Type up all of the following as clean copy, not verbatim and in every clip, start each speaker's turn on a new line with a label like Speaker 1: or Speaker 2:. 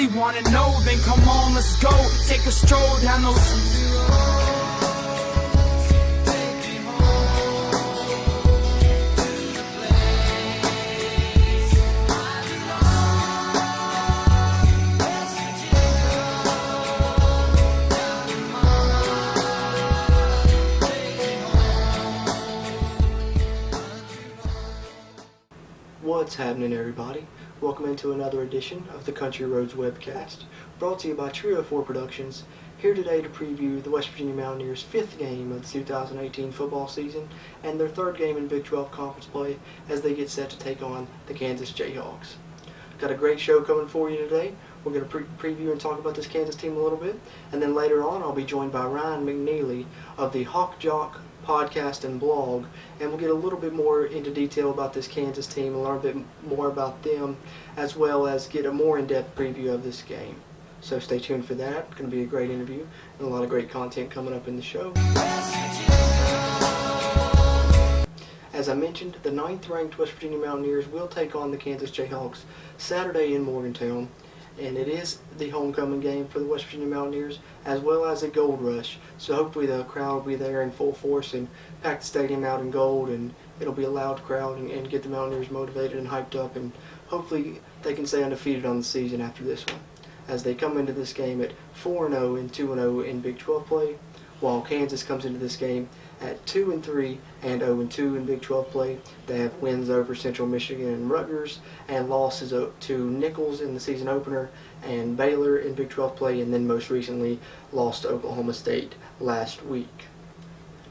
Speaker 1: really wanna know, then come on, let's go. Take a stroll down those...
Speaker 2: What's happening, everybody? Welcome into another edition of the Country Roads Webcast, brought to you by Trio 4 Productions, here today to preview the West Virginia Mountaineers' 5th game of the 2018 football season and their 3rd game in Big 12 conference play as they get set to take on the Kansas Jayhawks. Got a great show coming for you today. We're going to preview and talk about this Kansas team a little bit, and then later on I'll be joined by Ryne McNeely of the HawkJock podcast and blog, and we'll get a little bit more into detail about this Kansas team and learn a bit more about them, as well as get a more in-depth preview of this game. So stay tuned for that. It's going to be a great interview and a lot of great content coming up in the show. As I mentioned, the 9th-ranked West Virginia Mountaineers will take on the Kansas Jayhawks Saturday in Morgantown, and it is the homecoming game for the West Virginia Mountaineers, as well as a gold rush. So hopefully the crowd will be there in full force and pack the stadium out in gold, and it'll be a loud crowd and get the Mountaineers motivated and hyped up, and hopefully they can stay undefeated on the season after this one, as they come into this game at 4-0 and 2-0 in Big 12 play, while Kansas comes into this game at 2-3 and 0-2 in Big 12 play. They have wins over Central Michigan and Rutgers, and losses to Nichols in the season opener and Baylor in Big 12 play, and then most recently lost to Oklahoma State last week.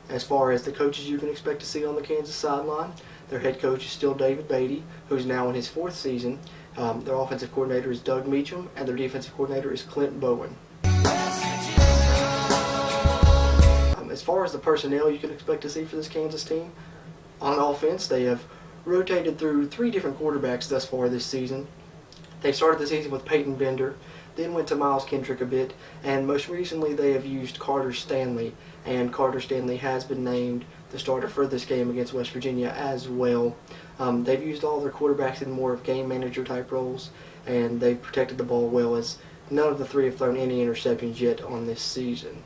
Speaker 2: As far as the coaches you can expect to see on the Kansas sideline, their head coach is still David Beatty, who's now in his 4th season. Their offensive coordinator is Doug Meacham, and their defensive coordinator is Clint Bowen. As far as the personnel you can expect to see for this Kansas team, on offense they have rotated through 3 different quarterbacks thus far this season. They started the season with Peyton Bender, then went to Miles Kendrick a bit, and most recently they have used Carter Stanley, and Carter Stanley has been named the starter for this game against West Virginia as well. They've used all their quarterbacks in more of game manager type roles, and they've protected the ball well, as none of the 3 have thrown any interceptions yet on this season.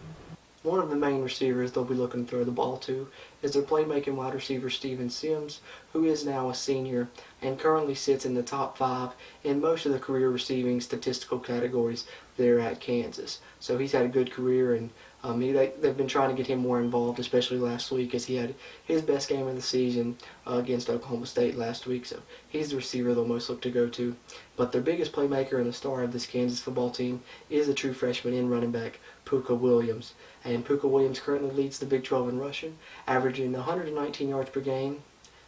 Speaker 2: One of the main receivers they'll be looking to throw the ball to is their playmaking wide receiver Steven Sims, who is now a senior and currently sits in the top 5 in most of the career receiving statistical categories there at Kansas. So he's had a good career, and they've been trying to get him more involved, especially last week, as he had his best game of the season against Oklahoma State last week. So he's the receiver they'll most look to go to. But their biggest playmaker and the star of this Kansas football team is a true freshman in running back Puka Williams. And Puka Williams currently leads the Big 12 in rushing, averaging 119 yards per game,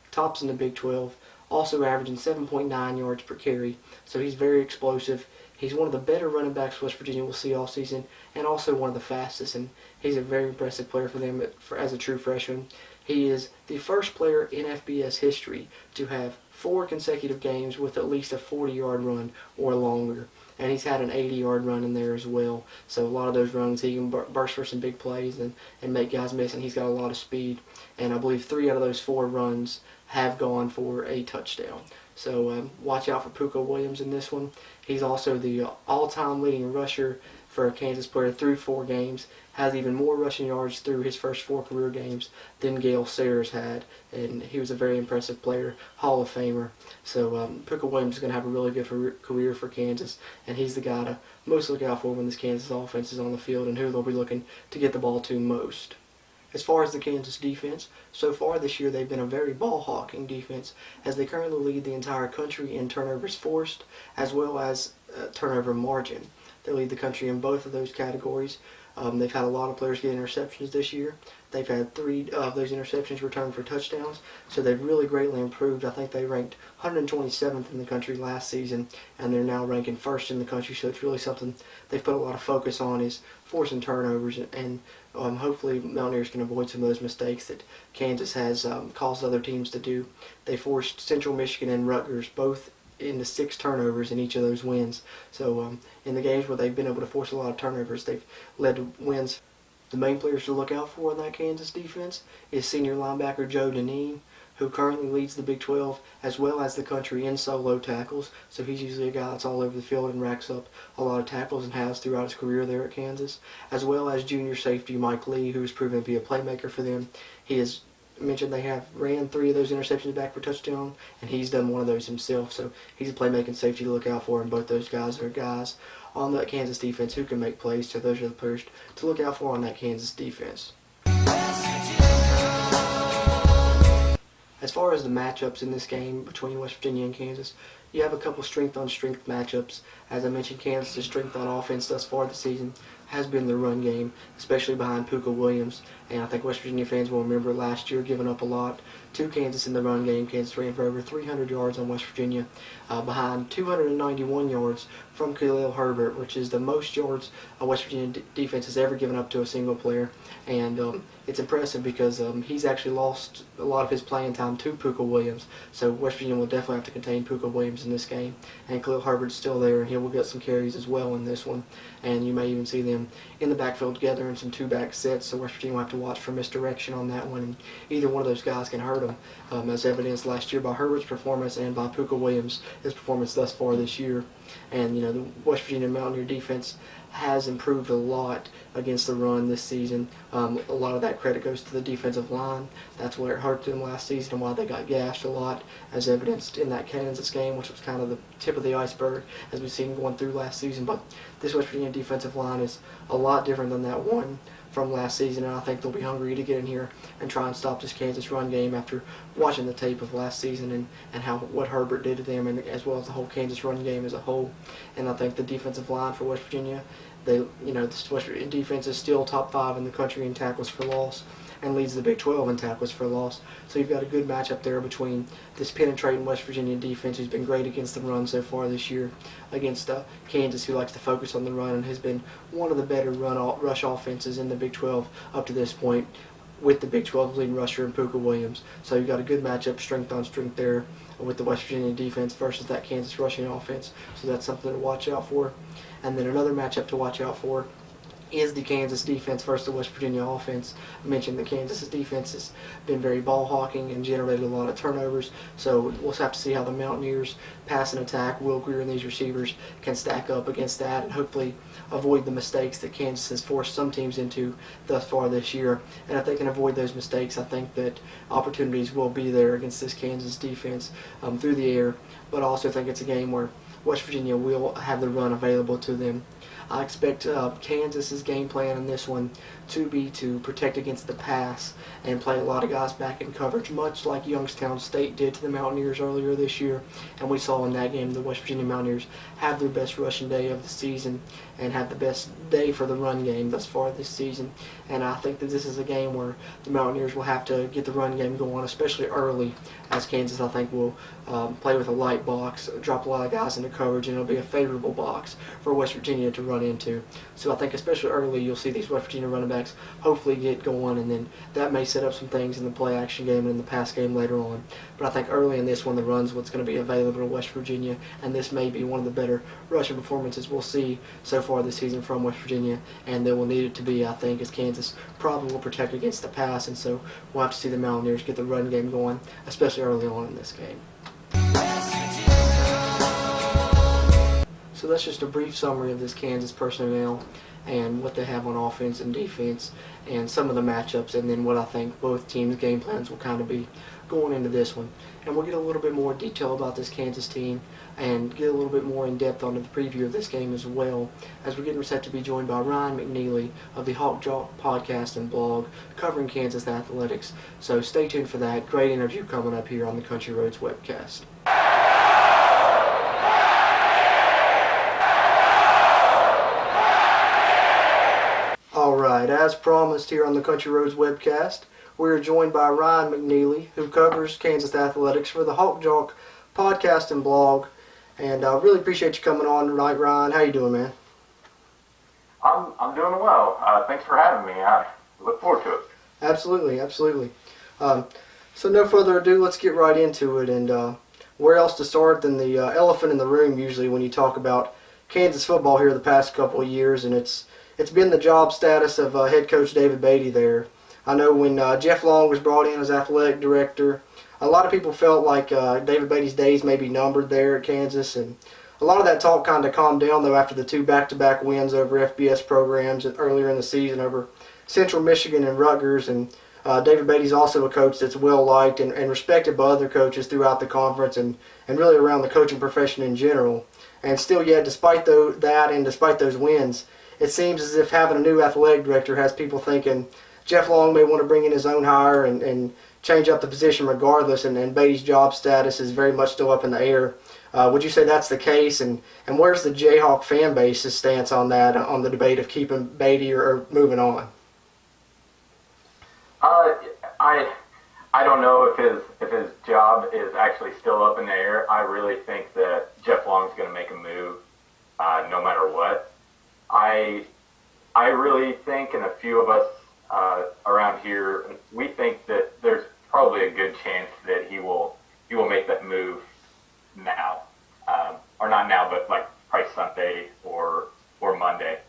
Speaker 2: tops in the Big 12, also averaging 7.9 yards per carry. So he's very explosive. He's one of the better running backs West Virginia will see all season, and also one of the fastest, and he's a very impressive player for them as a true freshman. He is the first player in FBS history to have 4 consecutive games with at least a 40-yard run or longer. And he's had an 80-yard run in there as well. So a lot of those runs, he can burst for some big plays and make guys miss, and he's got a lot of speed. And I believe 3 out of those 4 runs have gone for a touchdown. So watch out for Puka Williams in this one. He's also the all-time leading rusher for a Kansas player through 4 games, has even more rushing yards through his first 4 career games than Gale Sayers had, and he was a very impressive player, Hall of Famer. So Puka Williams is going to have a really good career for Kansas, and he's the guy to most look out for when this Kansas offense is on the field, and who they'll be looking to get the ball to most. As far as the Kansas defense, so far this year they've been a very ball-hawking defense, as they currently lead the entire country in turnovers forced, as well as turnover margin. They lead the country in both of those categories. They've had a lot of players get interceptions this year. They've had 3 of those interceptions returned for touchdowns, so they've really greatly improved. I think they ranked 127th in the country last season, and they're now ranking 1st in the country, so it's really something they've put a lot of focus on, is forcing turnovers, and hopefully Mountaineers can avoid some of those mistakes that Kansas has caused other teams to do. They forced Central Michigan and Rutgers both into 6 turnovers in each of those wins. So in the games where they've been able to force a lot of turnovers, they've led to wins. The main players to look out for in that Kansas defense is senior linebacker Joe Deneen, who currently leads the Big 12 as well as the country in solo tackles. So he's usually a guy that's all over the field and racks up a lot of tackles and has throughout his career there at Kansas, as well as junior safety Mike Lee, who's proven to be a playmaker for them. He has mentioned they have ran 3 of those interceptions back for touchdown, and he's done one of those himself. So he's a playmaking safety to look out for, and both those guys are guys on that Kansas defense who can make plays. So those are the players to look out for on that Kansas defense. As far as the matchups in this game between West Virginia and Kansas, you have a couple strength-on-strength matchups. As I mentioned, Kansas' strength on offense thus far this season has been the run game, especially behind Puka Williams. And I think West Virginia fans will remember last year giving up a lot to Kansas in the run game. Kansas ran for over 300 yards on West Virginia, behind 291 yards from Khalil Herbert, which is the most yards a West Virginia defense has ever given up to a single player. And it's impressive because he's actually lost a lot of his playing time to Puka Williams. So West Virginia will definitely have to contain Puka Williams in this game. And Khalil Herbert's still there, and he will get some carries as well in this one. And you may even see them in the backfield together in some 2-back sets. So West Virginia will have to watch for misdirection on that one. And either one of those guys can hurt them, as evidenced last year by Herbert's performance and by Puka Williams' his performance thus far this year. And you know, the West Virginia Mountaineer defense has improved a lot against the run this season. A lot of that credit goes to the defensive line. That's where it hurt them last season and why they got gashed a lot, as evidenced in that Kansas game, which was kind of the tip of the iceberg as we've seen going through last season. But this West Virginia defensive line is a lot different than that one from last season, and I think they'll be hungry to get in here and try and stop this Kansas run game after watching the tape of last season and what Herbert did to them, and as well as the whole Kansas run game as a whole. And I think the defensive line for West Virginia, this West Virginia defense is still top 5 in the country in tackles for loss and leads the Big 12 in tackles for loss. So you've got a good matchup there between this penetrating West Virginia defense, who's been great against the run so far this year, against Kansas, who likes to focus on the run and has been one of the better rush offenses in the Big 12 up to this point, with the Big 12 leading rusher in Puka Williams. So you've got a good matchup, strength on strength there, with the West Virginia defense versus that Kansas rushing offense. So that's something to watch out for. And then another matchup to watch out for is the Kansas defense versus the West Virginia offense. I mentioned the Kansas defense has been very ball hawking and generated a lot of turnovers, so we'll have to see how the Mountaineers pass and attack, Will Greer and these receivers can stack up against that and hopefully avoid the mistakes that Kansas has forced some teams into thus far this year. And if they can avoid those mistakes, I think that opportunities will be there against this Kansas defense through the air. But I also think it's a game where West Virginia will have the run available to them. I expect Kansas's game plan in this one to be to protect against the pass and play a lot of guys back in coverage, much like Youngstown State did to the Mountaineers earlier this year. And we saw in that game the West Virginia Mountaineers have their best rushing day of the season and have the best day for the run game thus far this season. And I think that this is a game where the Mountaineers will have to get the run game going, especially early, as Kansas, I think, will play with a light box, drop a lot of guys into coverage, and it'll be a favorable box for West Virginia to run into. So I think especially early you'll see these West Virginia running backs hopefully get going, and then that may set up some things in the play action game and in the pass game later on. But I think early in this one the run's what's going to be available to West Virginia, and this may be one of the better rushing performances we'll see so far this season from West Virginia, and they will need it to be, I think, as Kansas probably will protect against the pass, and so we'll have to see the Mountaineers get the run game going, especially early on in this game. So that's just a brief summary of this Kansas personnel and what they have on offense and defense and some of the matchups, and then what I think both teams' game plans will kind of be going into this one. And we'll get a little bit more detail about this Kansas team and get a little bit more in depth onto the preview of this game as well, as we're getting set to be joined by Ryne McNeely of the HawkJock podcast and blog covering Kansas athletics. So stay tuned for that. Great interview coming up here on the Country Roads Webcast. Alright, as promised here on the Country Roads Webcast, we're joined by Ryne McNeely, who covers Kansas athletics for the HawkJock podcast and blog. And I really appreciate you coming on tonight, Ryne. How you doing, man?
Speaker 3: I'm doing well. Thanks for having me. I look forward to it.
Speaker 2: Absolutely. So no further ado, let's get right into it. And where else to start than the elephant in the room usually when you talk about Kansas football here the past couple of years, and it's been the job status of head coach David Beatty there. I know when Jeff Long was brought in as athletic director, a lot of people felt like David Beatty's days may be numbered there at Kansas, and a lot of that talk kind of calmed down though after the 2 back-to-back wins over FBS programs earlier in the season over Central Michigan and Rutgers. And David Beatty's also a coach that's well liked and respected by other coaches throughout the conference and really around the coaching profession in general. And still yet, despite that and despite those wins, it seems as if having a new athletic director has people thinking Jeff Long may want to bring in his own hire and change up the position regardless, and Beatty's job status is very much still up in the air. Would you say that's the case? And where's the Jayhawk fan base's stance on that, on the debate of keeping Beatty or moving on?
Speaker 3: I don't know if his job is actually still up in the air. I really think that Jeff Long's going to make a move no matter what. I really think, and a few of us around here, we think that there's probably a good chance that he will make that move now, or not now, but like probably Sunday or Monday.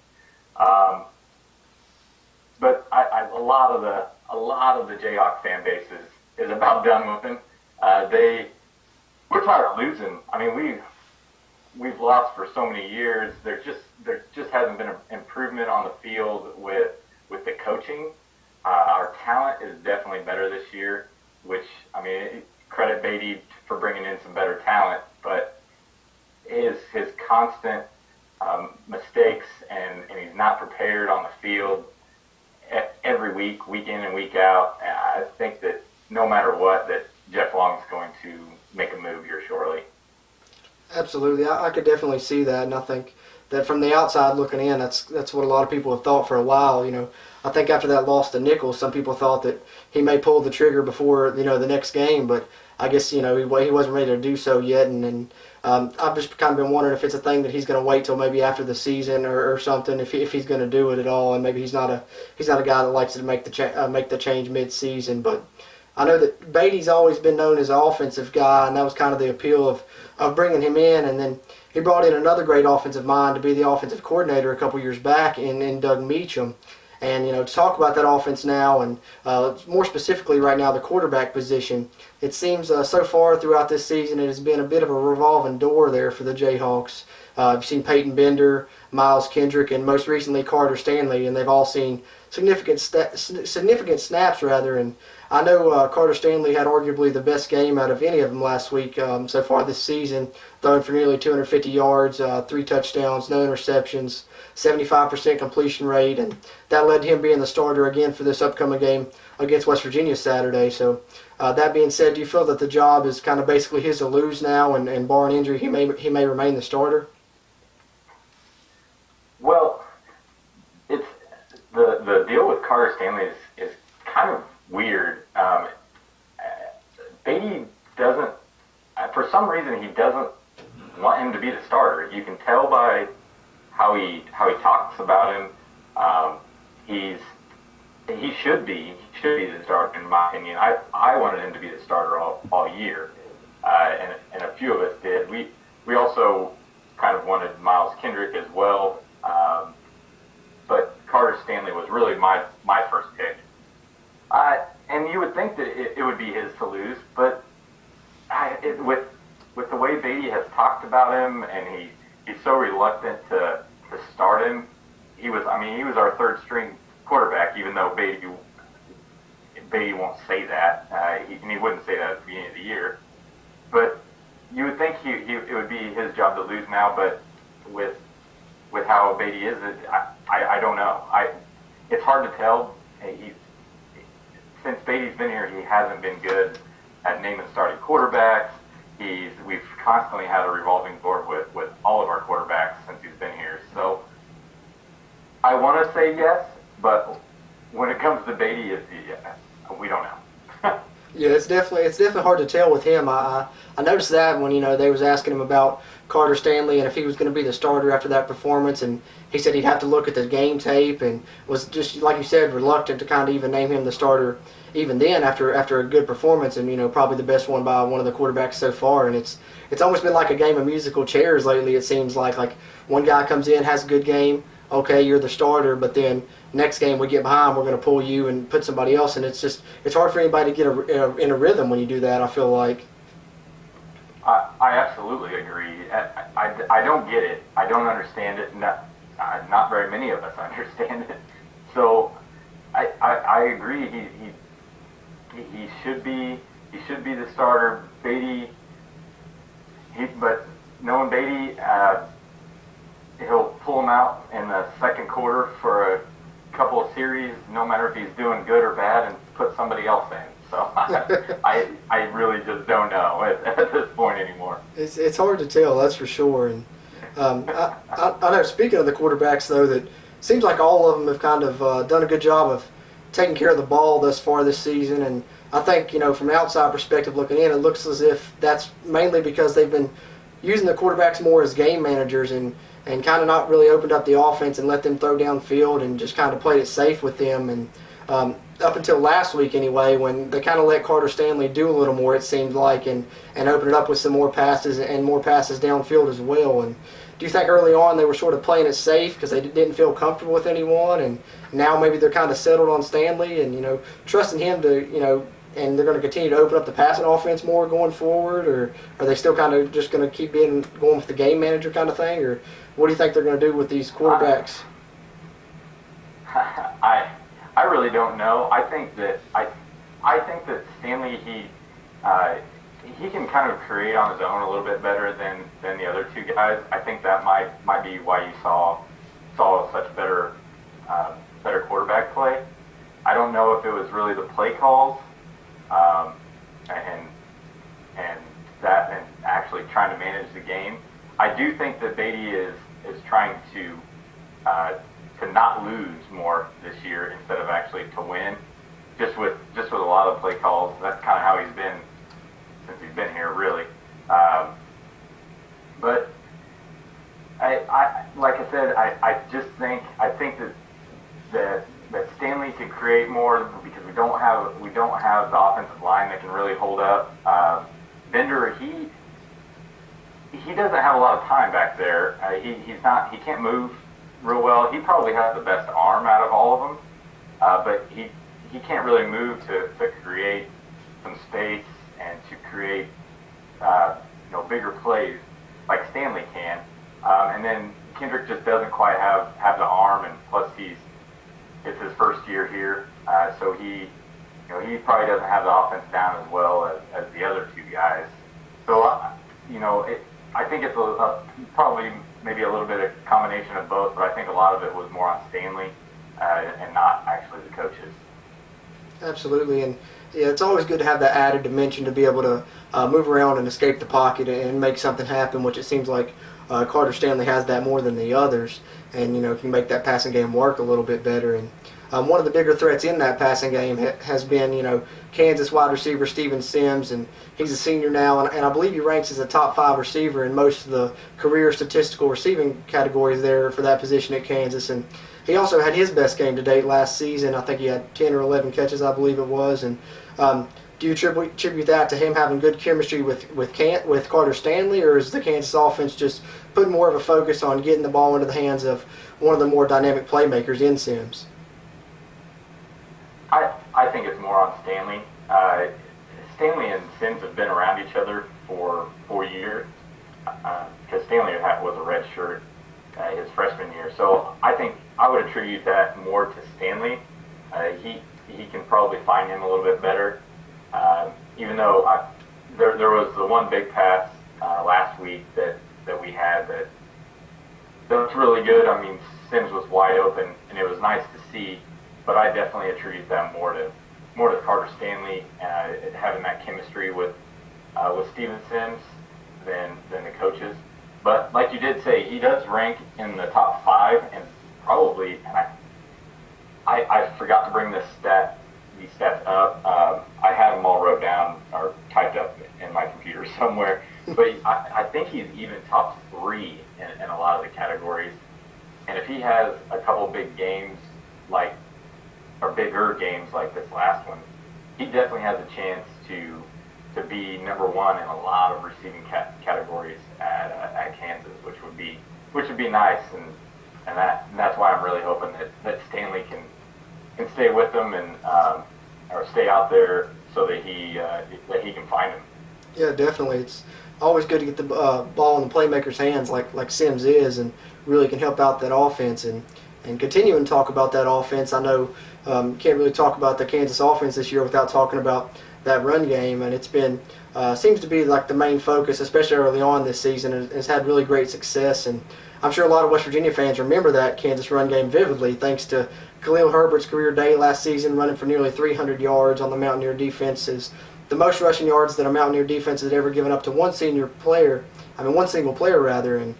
Speaker 3: But a lot of the Jayhawk fan base is about done with him. We're tired of losing. I mean, we've lost for so many years. There just hasn't been an improvement on the field with the coaching. Our talent is definitely better this year, which, I mean, credit Beatty for bringing in some better talent, but his constant mistakes and he's not prepared on the field every week, week in and week out. I think that no matter what, that Jeff Long is going to make a move here shortly.
Speaker 2: Absolutely. I could definitely see that, and I think that from the outside looking in, that's what a lot of people have thought for a while. I think after that loss to Nichols, some people thought that he may pull the trigger before, the next game, but I guess, he wasn't ready to do so yet, and I've just kind of been wondering if it's a thing that he's going to wait till maybe after the season or something, if he's going to do it at all, and maybe he's not a guy that likes to make the change mid-season. But I know that Beatty's always been known as an offensive guy, and that was kind of the appeal of bringing him in, and then he brought in another great offensive mind to be the offensive coordinator a couple years back in Doug Meacham. And, to talk about that offense now and more specifically right now the quarterback position, it seems so far throughout this season it has been a bit of a revolving door there for the Jayhawks. You've seen Peyton Bender, Miles Kendrick, and most recently Carter Stanley, and they've all seen significant snaps, and I know Carter Stanley had arguably the best game out of any of them last week so far this season, throwing for nearly 250 yards, 3 touchdowns, no interceptions, 75% completion rate, and that led to him being the starter again for this upcoming game against West Virginia Saturday. So that being said, do you feel that the job is kind of basically his to lose now, and barring injury, he may remain the starter?
Speaker 3: Well, it's the deal with Carter Stanley is kind of weird. Beatty doesn't, for some reason, he doesn't want him to be the starter. You can tell by how he talks about him. He should be the starter, in my opinion. I wanted him to be the starter all year, and a few of us did. We also kind of wanted Miles Kendrick as well, but Carter Stanley was really my first pick. And you would think that it would be his to lose, but with the way Beatty has talked about him, and he's so reluctant to start him. He was our third string quarterback, even though Beatty won't say that, and he wouldn't say that at the beginning of the year. But you would think it would be his job to lose now, but with how Beatty is, I don't know. It's hard to tell. Since Beatty's been here, he hasn't been good at naming starting quarterbacks. We've constantly had a revolving door with all of our quarterbacks since he's been here. So I want to say yes, but when it comes to Beatty, we don't know.
Speaker 2: Yeah, it's definitely hard to tell with him. I noticed that when they was asking him about Carter Stanley and if he was going to be the starter after that performance, and he said he'd have to look at the game tape and was just, like you said, reluctant to kind of even name him the starter even then after a good performance, and probably the best one by one of the quarterbacks so far. And it's almost been like a game of musical chairs lately. It seems like one guy comes in, has a good game, okay, you're the starter, but then next game we get behind, we're going to pull you and put somebody else, and it's hard for anybody to get in a rhythm when you do that, I feel like.
Speaker 3: I absolutely agree. I don't get it. I don't understand it. Not very many of us understand it. So I agree. He should be the starter. Beatty. But knowing Beatty, he'll pull him out in the second quarter for a couple of series, no matter if he's doing good or bad, and put somebody else in. So I really just don't know at this point anymore.
Speaker 2: It's hard to tell, that's for sure. And I know, speaking of the quarterbacks, though, that seems like all of them have kind of done a good job of taking care of the ball thus far this season. And I think, from an outside perspective looking in, it looks as if that's mainly because they've been using the quarterbacks more as game managers and kind of not really opened up the offense and let them throw downfield and just kind of played it safe with them. And up until last week anyway, when they kind of let Carter Stanley do a little more, it seemed like, and open it up with some more passes and more passes downfield as well. And do you think early on they were sort of playing it safe because they didn't feel comfortable with anyone, and now maybe they're kind of settled on Stanley and, trusting him to, and they're going to continue to open up the passing offense more going forward, or are they still kind of just going to keep going with the game manager kind of thing, or what do you think they're going to do with these quarterbacks?
Speaker 3: I really don't know. I think that Stanley he can kind of create on his own a little bit better than the other two guys. I think that might be why you saw such better quarterback play. I don't know if it was really the play calls and actually trying to manage the game. I do think that Beatty is trying to not lose more this year instead of actually to win. Just with a lot of play calls, that's kind of how he's been since he's been here, really. But I like I said, I think that Stanley can create more because we don't have the offensive line that can really hold up. Bender, he doesn't have a lot of time back there. He can't move real well. He probably has the best arm out of all of them, but he can't really move to create some space and to create bigger plays like Stanley can. And then Kendrick just doesn't quite have the arm, and plus it's his first year here, so he probably doesn't have the offense down as well as the other two guys. So I think it's probably maybe a little bit of combination of both, but I think a lot of it was more on Stanley and not actually the coaches.
Speaker 2: Absolutely, and it's always good to have that added dimension to be able to move around and escape the pocket and make something happen, which it seems like Carter Stanley has that more than the others, and can make that passing game work a little bit better. And one of the bigger threats in that passing game has been Kansas wide receiver Steven Sims, and he's a senior now, and I believe he ranks as a top 5 receiver in most of the career statistical receiving categories there for that position at Kansas. And he also had his best game to date last season. I think he had 10 or 11 catches, I believe it was. And do you attribute that to him having good chemistry with Carter Stanley, or is the Kansas offense just putting more of a focus on getting the ball into the hands of one of the more dynamic playmakers in Sims?
Speaker 3: I think it's more on Stanley. Stanley and Sims have been around each other for 4 years because Stanley was a red shirt his freshman year. So I think I would attribute that more to Stanley. He can probably find him a little bit better. Even though there was the one big pass last week that we had that was really good. I mean, Sims was wide open, and it was nice to see. But I definitely attribute that more to Carter Stanley having that chemistry with Steven Sims than the coaches. But like you did say, he does rank in the top 5, and probably. And I forgot to bring these stats up. I have them all wrote down or typed up in my computer somewhere. But I think he's even top 3 in a lot of the categories. And if he has a couple big games or bigger games like this last one, he definitely has a chance to be number 1 in a lot of receiving categories at Kansas, which would be nice. and that's why I'm really hoping that Stanley can stay with them and or stay out there so that he can find him.
Speaker 2: Yeah, definitely. It's always good to get the ball in the playmaker's hands like Sims is, and really can help out that offense. And continuing to talk about that offense, I know can't really talk about the Kansas offense this year without talking about that run game, and it's been seems to be like the main focus, especially early on this season, and it's had really great success. And I'm sure a lot of West Virginia fans remember that Kansas run game vividly, thanks to Khalil Herbert's career day last season, running for nearly 300 yards on the Mountaineer defenses. The most rushing yards that a Mountaineer defense had ever given up to one single player. And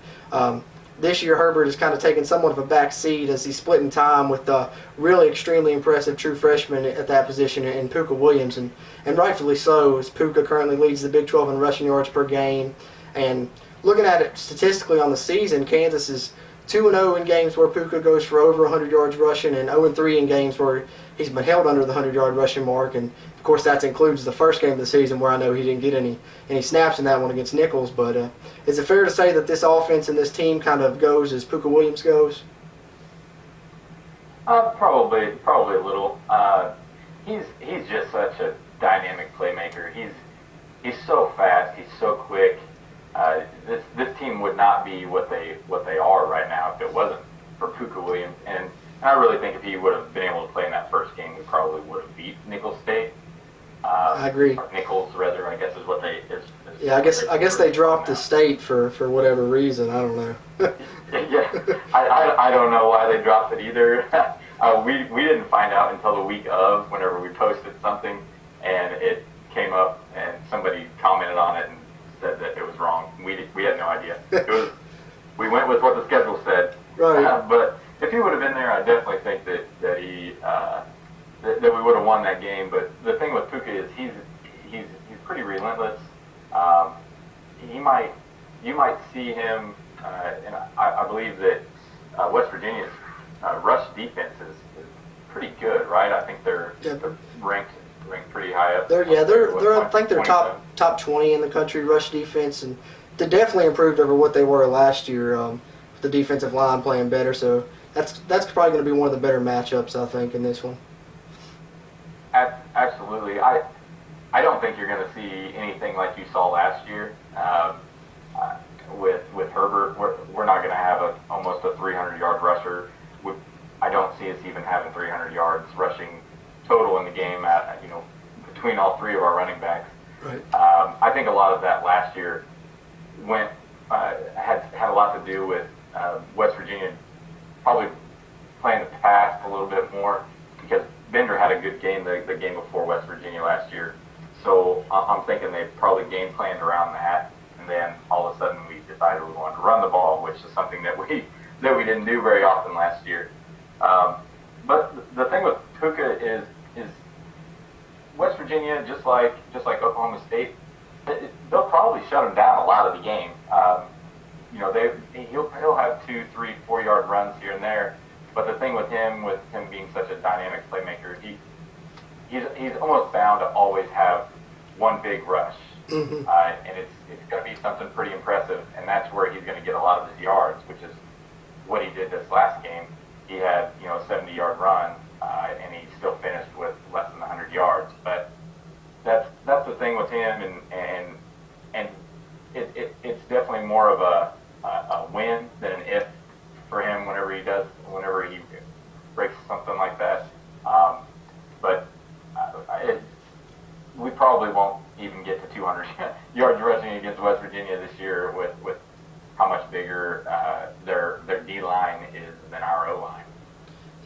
Speaker 2: this year Herbert has kind of taken somewhat of a back seat as he's splitting time with the really extremely impressive true freshman at that position in Puka Williams, and rightfully so, as Puka currently leads the Big 12 in rushing yards per game. And looking at it statistically on the season, Kansas is 2-0 in games where Puka goes for over 100 yards rushing, and 0-3 in games where he's been held under the 100-yard rushing mark. And of course, that includes the first game of the season where I know he didn't get any snaps in that one against Nichols. But is it fair to say that this offense and this team kind of goes as Puka Williams goes?
Speaker 3: Probably a little. He's just such a dynamic playmaker. He's so fast. He's so quick. This team would not be what they are right now if it wasn't for Puka Williams. And I really think if he would have been able to play in that first game, we probably would have beat Nichols State.
Speaker 2: I agree.
Speaker 3: Or Nichols, rather, I guess is what they is.
Speaker 2: Yeah, I guess they dropped the state for whatever reason. I don't know.
Speaker 3: Yeah, I don't know why they dropped it either. We didn't find out until the week of, whenever we posted something, and it came up, and somebody commented on it and said that it was wrong. We had no idea. We went with what the schedule said.
Speaker 2: Right.
Speaker 3: But if he would have been there, I definitely think that he that we would have won that game. But the thing with Puka is he's pretty relentless. You might see him, and I believe that West Virginia's rush defense is pretty good, right? I think they're ranked pretty high up.
Speaker 2: They're I think they're top 20 in the country rush defense, and they definitely improved over what they were last year. With the defensive line playing better, so that's probably going to be one of the better matchups, I think, in this one.
Speaker 3: Absolutely. I don't think you're going to see anything like you saw last year with Herbert. We're not going to have almost a 300-yard rusher. I don't see us even having 300 yards rushing total in the game between all three of our running backs.
Speaker 2: Right.
Speaker 3: I think a lot of that last year had a lot to do with West Virginia probably playing the pass a little bit more, because Bender had a good game the game before West Virginia last year. So I'm thinking they probably game planned around that, and then all of a sudden we decided we wanted to run the ball, which is something that we didn't do very often last year. But the thing with Puka is West Virginia, just like Oklahoma State, they'll probably shut him down a lot of the game. He'll have 2, 3, 4 yard runs here and there. But the thing with him being such a dynamic playmaker, he's almost bound to always have one big rush, and it's going to be something pretty impressive. And that's where he's going to get a lot of his yards, which is what he did this last game. He had a 70-yard run, and he still finished with less than 100 yards. But that's the thing with him, and it's definitely more of a win than an if for him whenever he breaks something like that. But we probably won't even get to 200 yards rushing against West Virginia this year with how much bigger their D line is than our O line.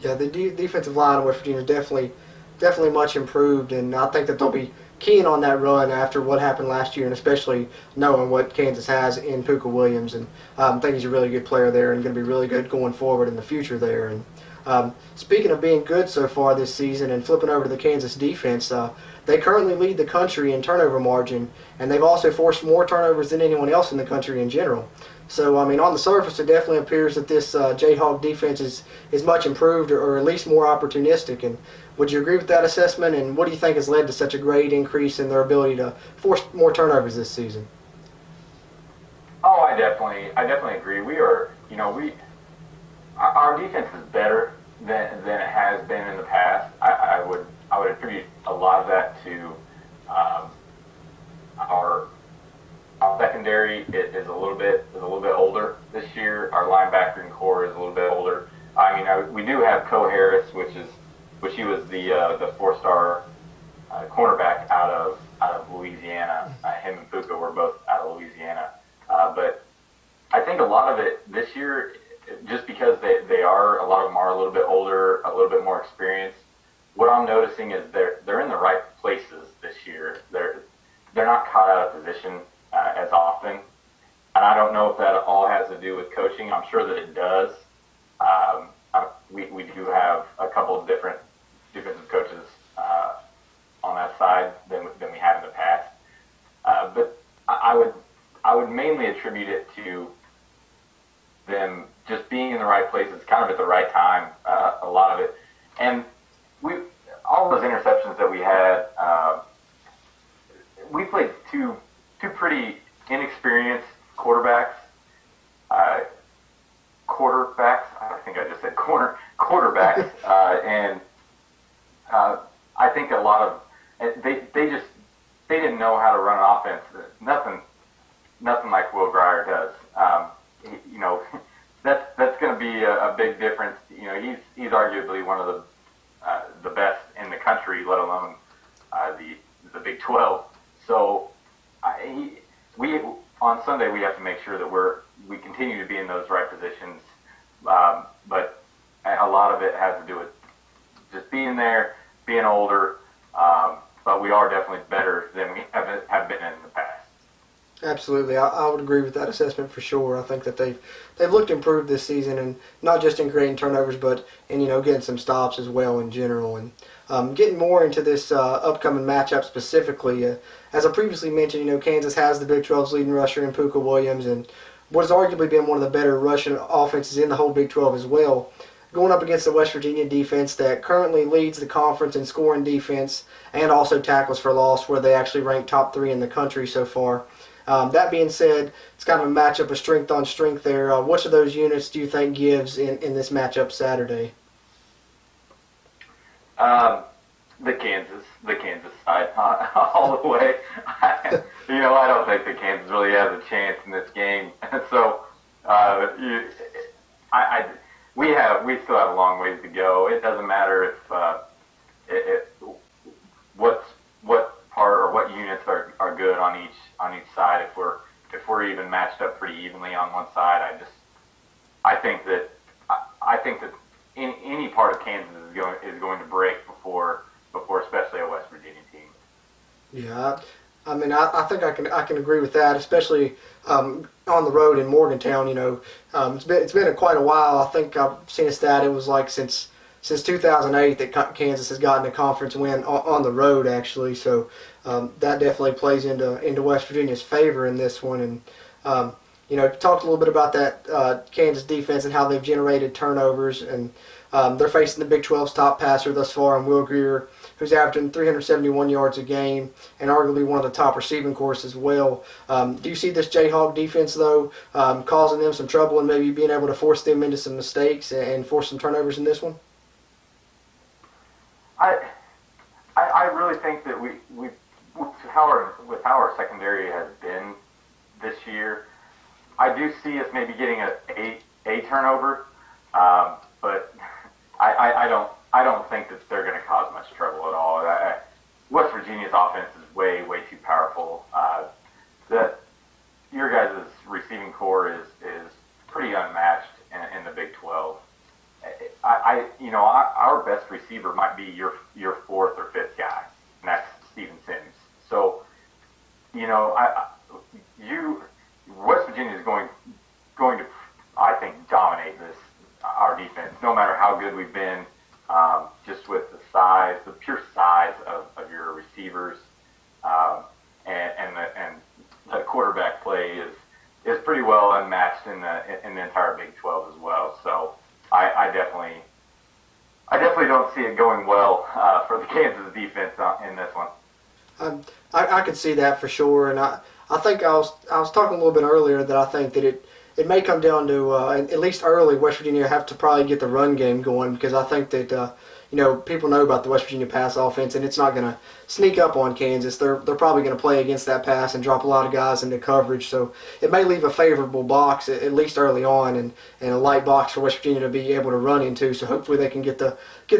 Speaker 2: Yeah, the defensive line of West Virginia is definitely much improved, and I think that they'll be keen on that run after what happened last year, and especially knowing what Kansas has in Puka Williams. And I think he's a really good player there and going to be really good going forward in the future there. And speaking of being good so far this season and flipping over to the Kansas defense, they currently lead the country in turnover margin, and they've also forced more turnovers than anyone else in the country in general. So, I mean, on the surface, it definitely appears that this Jayhawk defense is much improved, or at least more opportunistic. And would you agree with that assessment? And what do you think has led to such a great increase in their ability to force more turnovers this season?
Speaker 3: Oh, I definitely agree. We are, defense is better than it has been in the past. I would attribute a lot of that to our secondary is a little bit older this year. Our linebacking core is a little bit older. I mean, we do have Ko Harris, which he was the 4-star cornerback out of Louisiana. Him and Puka were both out of Louisiana. But I think a lot of it this year, just because a lot of them are a little bit older, a little bit more experienced. What I'm noticing is they're in the right places this year. They're not caught out of position as often, and I don't know if that all has to do with coaching. I'm sure that it does. We do have a couple of different defensive coaches on that side than we have in the past, but I would mainly attribute it to them just being in the right places, kind of at the right time. A lot of it, and all those interceptions that we had. We played two pretty inexperienced quarterbacks. I think I just said quarterbacks, and I think a lot of they didn't know how to run an offense. Nothing like Will Grier does. That's going to be a big difference. He's arguably one of the best in the country, let alone the Big 12. So on Sunday we have to make sure that we continue to be in those right positions. But a lot of it has to do with just being there, being older. But we are definitely better than we have been in the past.
Speaker 2: Absolutely, I would agree with that assessment for sure. I think that they've looked improved this season, and not just in creating turnovers, but in getting some stops as well in general. And getting more into this upcoming matchup specifically, as I previously mentioned, Kansas has the Big 12's leading rusher in Puka Williams, and what has arguably been one of the better rushing offenses in the whole Big 12 as well, going up against the West Virginia defense that currently leads the conference in scoring defense and also tackles for loss, where they actually rank top 3 in the country so far. That being said, it's kind of a matchup of strength on strength there. Which of those units do you think gives in this matchup Saturday?
Speaker 3: The Kansas side, all the way. I don't think that Kansas really has a chance in this game. So, we still have a long ways to go. It doesn't matter if what part or what units are good on each side. If we're even matched up pretty evenly on one side, I think that any part of Kansas is going to break before especially a West Virginia team.
Speaker 2: Yeah, I mean, I think I can agree with that, especially on the road in Morgantown. It's been quite a while. I think I've seen a stat. It was like since 2008 that Kansas has gotten a conference win on the road, actually. So that definitely plays into West Virginia's favor in this one. And talked a little bit about that Kansas defense and how they've generated turnovers, and they're facing the Big 12's top passer thus far in Will Grier, who's averaging 371 yards a game and arguably one of the top receiving corps as well. Do you see this Jayhawk defense, though, causing them some trouble and maybe being able to force them into some mistakes and force some turnovers in this one?
Speaker 3: I really think that with how our secondary has been this year, I do see us maybe getting a turnover, but I don't think that they're going to cause much trouble at all. West Virginia's offense is way too powerful. Your guys' receiving corps is pretty unmatched in the Big 12. Our best receiver might be your fourth or fifth guy, and that's Steven Sims. So, West Virginia is going to, I think, dominate our defense, no matter how good we've been. Just with the pure size of your receivers, and the quarterback play is pretty well unmatched in the entire Big 12 as well. So I definitely don't see it going well for the Kansas defense in this one.
Speaker 2: I could see that for sure, and I think I was talking a little bit earlier that I think that it may come down to, at least early, West Virginia have to probably get the run game going, because I think that, people know about the West Virginia pass offense, and it's not going to sneak up on Kansas. They're probably going to play against that pass and drop a lot of guys into coverage. So it may leave a favorable box, at least early on, and a light box for West Virginia to be able to run into. So hopefully they can get the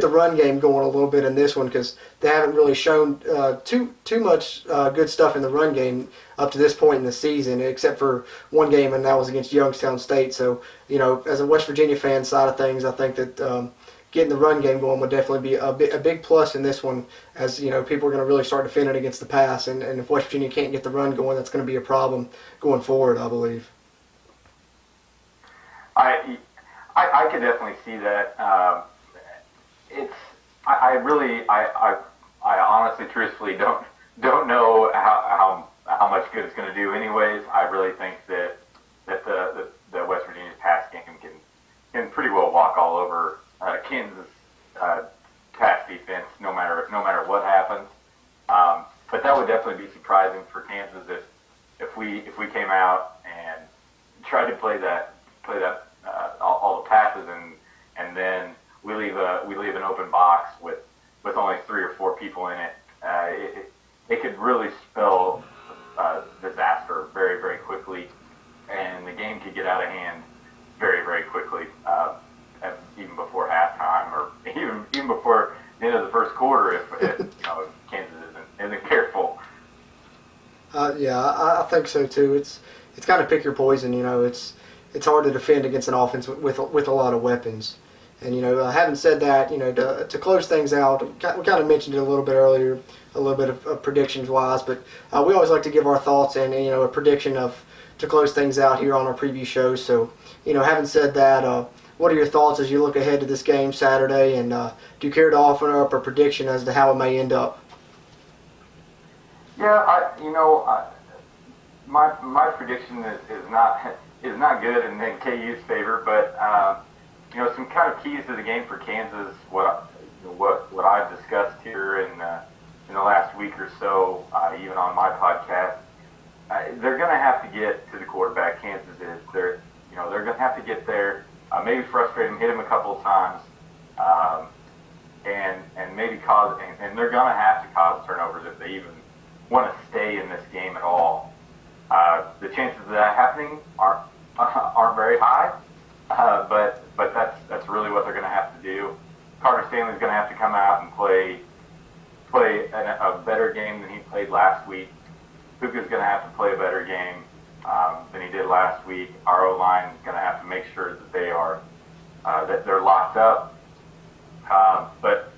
Speaker 2: run game going a little bit in this one, because they haven't really shown too much good stuff in the run game up to this point in the season, except for one game, and that was against Youngstown State. So, as a West Virginia fan side of things, I think that getting the run game going would definitely be a big plus in this one, as people are going to really start defending against the pass, and if West Virginia can't get the run going, that's going to be a problem going forward, I believe.
Speaker 3: I could definitely see that. I honestly, truthfully, don't know how much good it's going to do. Anyways, I really think that the West Virginia's pass game can pretty well walk all over Kansas pass defense, no matter what happens. But that would definitely be surprising for Kansas if we came out and tried to play that all the passes, and then we leave an open box with only 3 or 4 people in it. It could really spell disaster very, very quickly, and the game could get out of hand very, very quickly, even before halftime, or even before the end of the first quarter, if Kansas isn't careful.
Speaker 2: Yeah, I think so too. It's kind of pick your poison. It's hard to defend against an offense with a lot of weapons. And having said that, to close things out, we kind of mentioned it a little bit earlier, a little bit of predictions wise, but we always like to give our thoughts and a prediction to close things out here on our preview shows. So, having said that, what are your thoughts as you look ahead to this game Saturday, and do you care to offer up a prediction as to how it may end up?
Speaker 3: Yeah, my prediction is not good in KU's favor, but some kind of keys to the game for Kansas. What I've discussed here in the last week or so, even on my podcast, they're going to have to get to the quarterback. Kansas is. They're going to have to get there. Maybe frustrate him, hit him a couple of times, and maybe cause. And they're going to have to cause turnovers if they even want to stay in this game at all. The chances of that happening aren't very high, but that's really what they're going to have to do. Carter Stanley's going to have to come out and play a better game than he played last week. Puka's going to have to play a better game than he did last week. Our O-line is going to have to make sure that they're locked up. But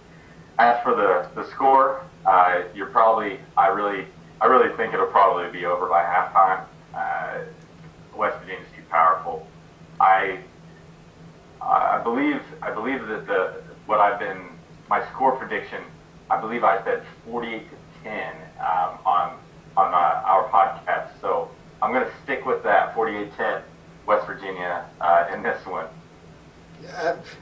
Speaker 3: as for the score, I really think it'll probably be over by halftime. West Virginia's too powerful. I believe that my score prediction, I believe I said 48-10 on our podcast. So I'm going to stick with that, 48-10 West Virginia in this one.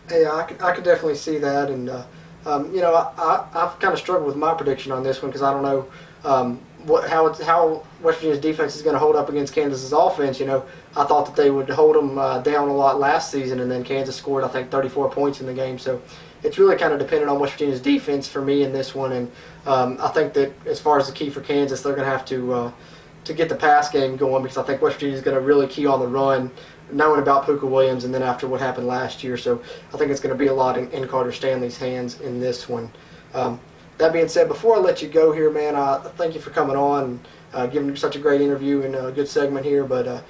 Speaker 2: Yeah, I could definitely see that, and I've kind of struggled with my prediction on this one, because I don't know how West Virginia's defense is going to hold up against Kansas's offense. I thought that they would hold them down a lot last season, and then Kansas scored, I think, 34 points in the game. So it's really kind of dependent on West Virginia's defense for me in this one, and I think that as far as the key for Kansas, they're going to have to get the pass game going, because I think West Virginia is going to really key on the run, knowing about Puka Williams, and then after what happened last year. So I think it's going to be a lot in Carter Stanley's hands in this one. That being said, before I let you go here, man, thank you for coming on and giving such a great interview and a good segment here. But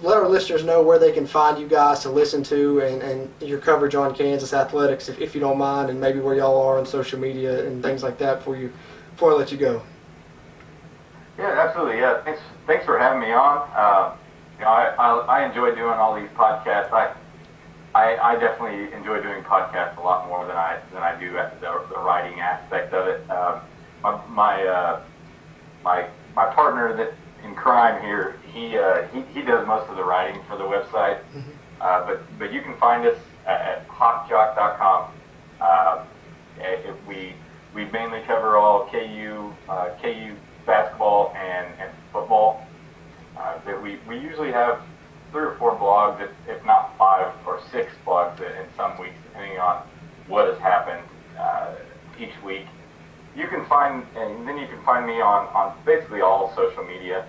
Speaker 2: let our listeners know where they can find you guys to listen to, and your coverage on Kansas athletics, if you don't mind, and maybe where y'all are on social media and things like that before I let you go.
Speaker 3: Yeah, absolutely. Yeah, thanks for having me on. I enjoy doing all these podcasts. I definitely enjoy doing podcasts a lot more than I do the writing aspect of it. My partner in crime here, he does most of the writing for the website. Mm-hmm. But you can find us at HawkJock.com. We mainly cover all KU basketball and football. That we usually have 3 or 4 blogs, if not 5 or 6 blogs in some weeks, depending on what has happened each week. You can find me on basically all social media.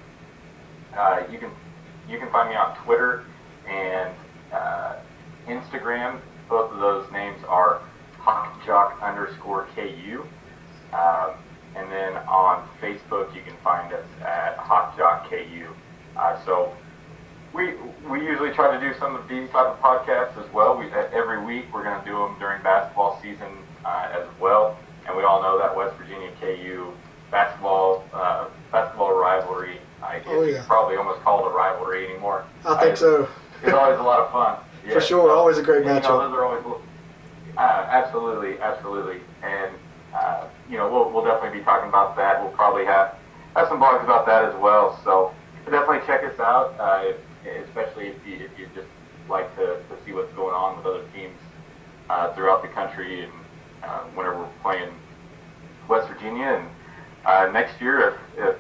Speaker 3: You can find me on Twitter and Instagram. Both of those names are HawkJock_KU. And then on Facebook, you can find us at HawkJockKU. So we usually try to do some of these type of podcasts as well. Every week we're going to do them during basketball season as well. And we all know that West Virginia KU basketball rivalry. I guess you could probably almost call it a rivalry anymore.
Speaker 2: I think so.
Speaker 3: It's always a lot of fun. Yeah.
Speaker 2: For sure, always a great matchup.
Speaker 3: Those are always absolutely. And we'll definitely be talking about that. We'll probably have some blogs about that as well. So definitely check us out, especially if you just like to see what's going on with other teams throughout the country, and whenever we're playing West Virginia. And next year, if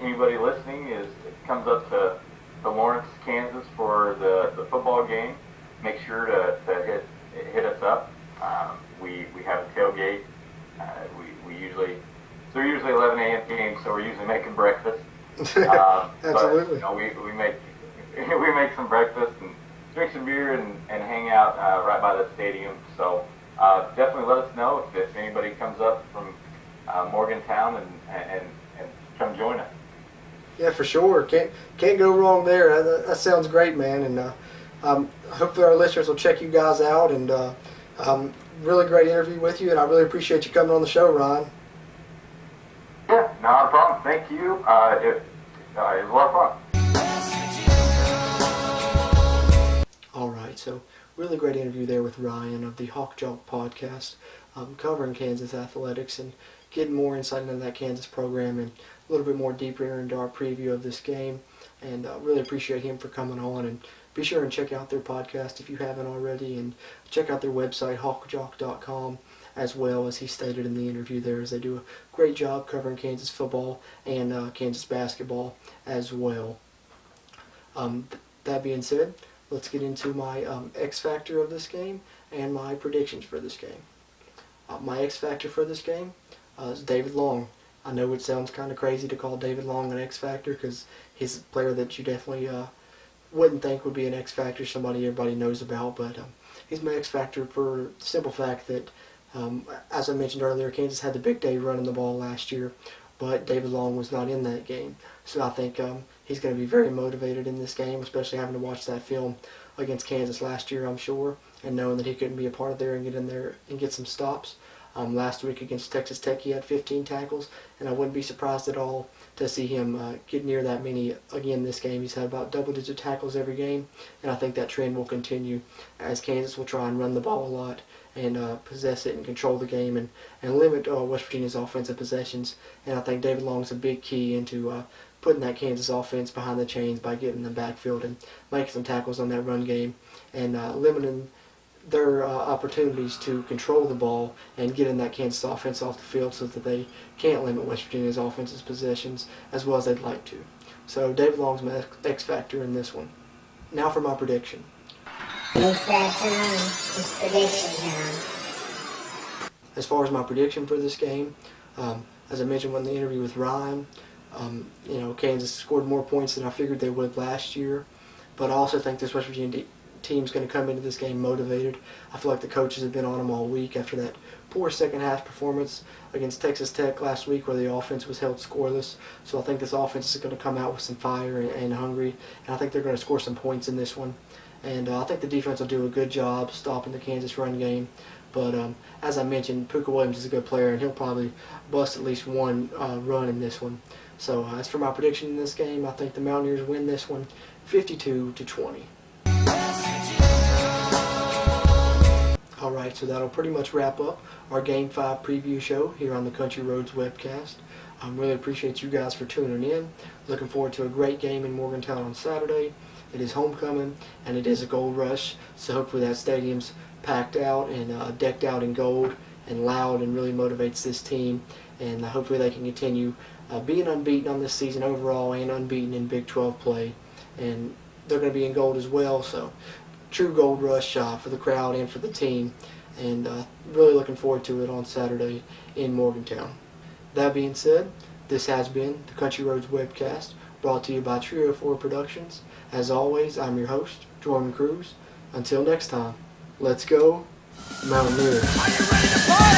Speaker 3: anybody listening comes up to Lawrence, Kansas for the football game, make sure to hit us up. We have a tailgate. They're usually 11 a.m. games, so we're usually making breakfast.
Speaker 2: Absolutely.
Speaker 3: But, we make some breakfast and drink some beer and hang out right by the stadium. So definitely let us know if anybody comes up from Morgantown and come join us. Yeah,
Speaker 2: for sure. Can't go wrong there. That sounds great, man. And hopefully our listeners will check you guys out. And really great interview with you, and I really appreciate you coming on the show, Ryne.
Speaker 3: Yeah, not a problem. Thank you. It was a lot of fun.
Speaker 2: All right, so really great interview there with Ryan of the HawkJock podcast, covering Kansas athletics and getting more insight into that Kansas program and a little bit more deeper into our preview of this game. And really appreciate him for coming on. And be sure and check out their podcast if you haven't already, and check out their website, HawkJock.com, as well, as he stated in the interview there, as they do a great job covering Kansas football and Kansas basketball as well. That being said, let's get into my X factor of this game and my predictions for this game. My X factor for this game is David Long. I know it sounds kind of crazy to call David Long an X factor because he's a player that you definitely wouldn't think would be an X factor, somebody everybody knows about, but he's my X factor for the simple fact that, as I mentioned earlier, Kansas had the big day running the ball last year, but David Long was not in that game. So I think he's going to be very motivated in this game, especially having to watch that film against Kansas last year, I'm sure, and knowing that he couldn't be a part of there and get in there and get some stops. Last week against Texas Tech, he had 15 tackles, and I wouldn't be surprised at all to see him get near that many again this game. He's had about double-digit tackles every game, and I think that trend will continue as Kansas will try and run the ball a lot and possess it and control the game and limit West Virginia's offensive possessions. And I think David Long's a big key into putting that Kansas offense behind the chains by getting in the backfield and making some tackles on that run game and limiting their opportunities to control the ball and get in that Kansas offense off the field so that they can't limit West Virginia's offensive possessions as well as they'd like to. So David Long's my X factor in this one. Now for my prediction.
Speaker 4: It's that time. It's prediction time.
Speaker 2: As far as my prediction for this game, as I mentioned in the interview with Ryan, Kansas scored more points than I figured they would last year, but I also think this West Virginia team's going to come into this game motivated. I feel like the coaches have been on them all week after that poor second half performance against Texas Tech last week where the offense was held scoreless. So I think this offense is going to come out with some fire and hungry, and I think they're going to score some points in this one. And I think the defense will do a good job stopping the Kansas run game. But as I mentioned, Puka Williams is a good player, and he'll probably bust at least one run in this one. So as for my prediction in this game, I think the Mountaineers win this one 52-20. Alright, so that'll pretty much wrap up our Game 5 preview show here on the Country Roads Webcast. I really appreciate you guys for tuning in. Looking forward to a great game in Morgantown on Saturday. It is homecoming, and it is a gold rush, so hopefully that stadium's packed out and decked out in gold and loud and really motivates this team. And hopefully they can continue being unbeaten on this season overall and unbeaten in Big 12 play and they're going to be in gold as well. So true gold rush for the crowd and for the team, and really looking forward to it on Saturday in Morgantown. That being said, this has been the Country Roads Webcast, brought to you by Trio 4 Productions. As always, I'm your host, Jordan Cruz. Until next time, let's go Mountaineers.
Speaker 1: Are you ready to fight?